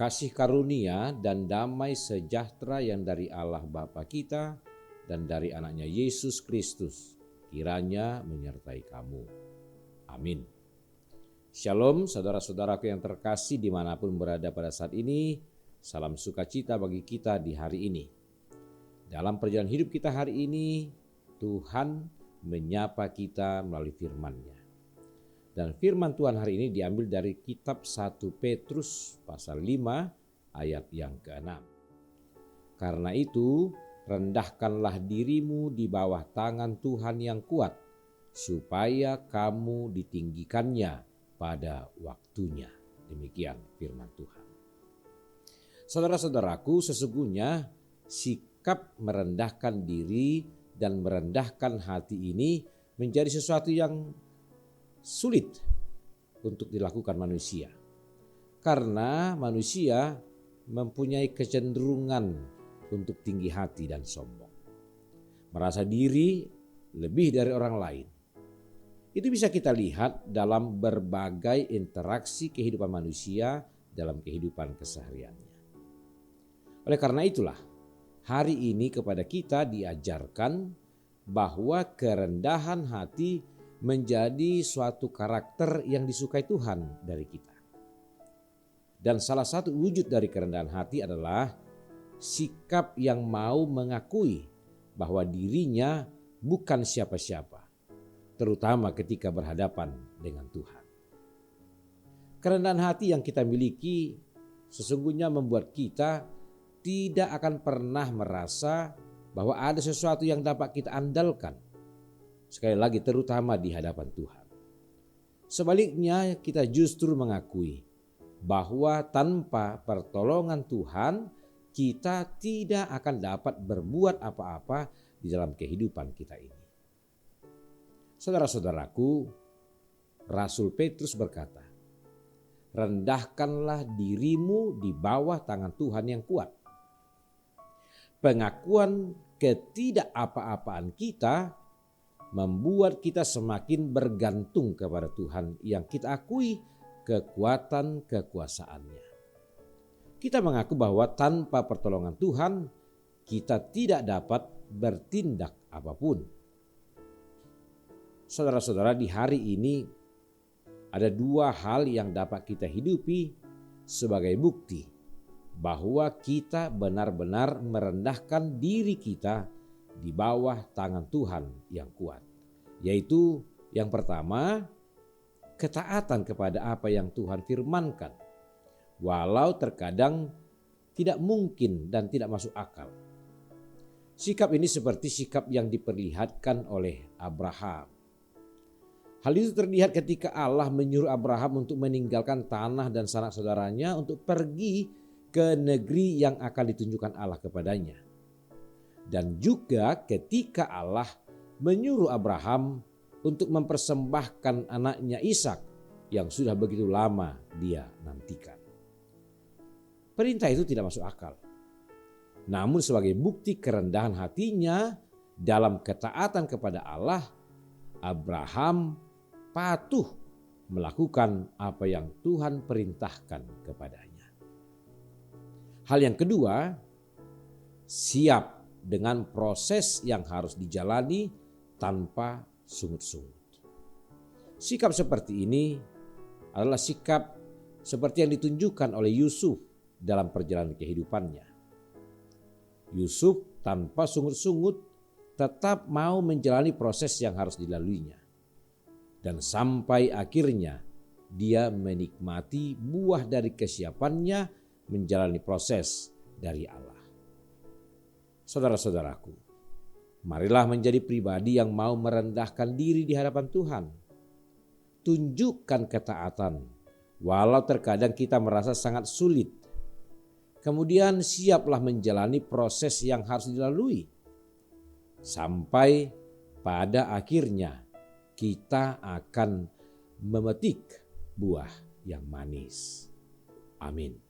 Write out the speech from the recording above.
Kasih karunia dan damai sejahtera yang dari Allah Bapa kita dan dari anaknya Yesus Kristus kiranya menyertai kamu. Amin. Shalom saudara-saudaraku yang terkasih dimanapun berada pada saat ini. Salam sukacita bagi kita di hari ini. Dalam perjalanan hidup kita hari ini, Tuhan menyapa kita melalui firman-Nya. Dan firman Tuhan hari ini diambil dari kitab 1 Petrus pasal 5 ayat yang ke-6. Karena itu, rendahkanlah dirimu di bawah tangan Tuhan yang kuat, supaya kamu ditinggikannya pada waktunya. Demikian firman Tuhan. Saudara-saudaraku, sesungguhnya sikap merendahkan diri dan merendahkan hati ini menjadi sesuatu yang sulit untuk dilakukan manusia. Karena manusia mempunyai kecenderungan untuk tinggi hati dan sombong. Merasa diri lebih dari orang lain. Itu bisa kita lihat dalam berbagai interaksi kehidupan manusia dalam kehidupan kesehariannya. Oleh karena itulah, hari ini kepada kita diajarkan bahwa kerendahan hati menjadi suatu karakter yang disukai Tuhan dari kita. Dan salah satu wujud dari kerendahan hati adalah sikap yang mau mengakui bahwa dirinya bukan siapa-siapa, terutama ketika berhadapan dengan Tuhan. Kerendahan hati yang kita miliki sesungguhnya membuat kita tidak akan pernah merasa bahwa ada sesuatu yang dapat kita andalkan. Sekali lagi terutama di hadapan Tuhan. Sebaliknya kita justru mengakui bahwa tanpa pertolongan Tuhan kita tidak akan dapat berbuat apa-apa di dalam kehidupan kita ini. Saudara-saudaraku, Rasul Petrus berkata, rendahkanlah dirimu di bawah tangan Tuhan yang kuat. Pengakuan ketidakapa-apaan kita membuat kita semakin bergantung kepada Tuhan yang kita akui kekuatan kekuasaannya. Kita mengaku bahwa tanpa pertolongan Tuhan kita tidak dapat bertindak apapun. Saudara-saudara, di hari ini ada dua hal yang dapat kita hidupi sebagai bukti bahwa kita benar-benar merendahkan diri kita di bawah tangan Tuhan yang kuat. Yaitu yang pertama, ketaatan kepada apa yang Tuhan firmankan. Walau terkadang tidak mungkin dan tidak masuk akal. Sikap ini seperti sikap yang diperlihatkan oleh Abraham. Hal itu terlihat ketika Allah menyuruh Abraham untuk meninggalkan tanah dan sanak saudaranya untuk pergi ke negeri yang akan ditunjukkan Allah kepadanya. Dan juga ketika Allah menyuruh Abraham untuk mempersembahkan anaknya Ishak yang sudah begitu lama dia nantikan. Perintah itu tidak masuk akal. Namun sebagai bukti kerendahan hatinya dalam ketaatan kepada Allah, Abraham patuh melakukan apa yang Tuhan perintahkan kepadanya. Hal yang kedua, siap dengan proses yang harus dijalani tanpa sungut-sungut. Sikap seperti ini adalah sikap seperti yang ditunjukkan oleh Yusuf dalam perjalanan kehidupannya. Yusuf tanpa sungut-sungut tetap mau menjalani proses yang harus dilaluinya. Dan sampai akhirnya dia menikmati buah dari kesiapannya menjalani proses dari Allah. Saudara-saudaraku, marilah menjadi pribadi yang mau merendahkan diri di hadapan Tuhan. Tunjukkan ketaatan, walau terkadang kita merasa sangat sulit. Kemudian siaplah menjalani proses yang harus dilalui. Sampai pada akhirnya kita akan memetik buah yang manis. Amin.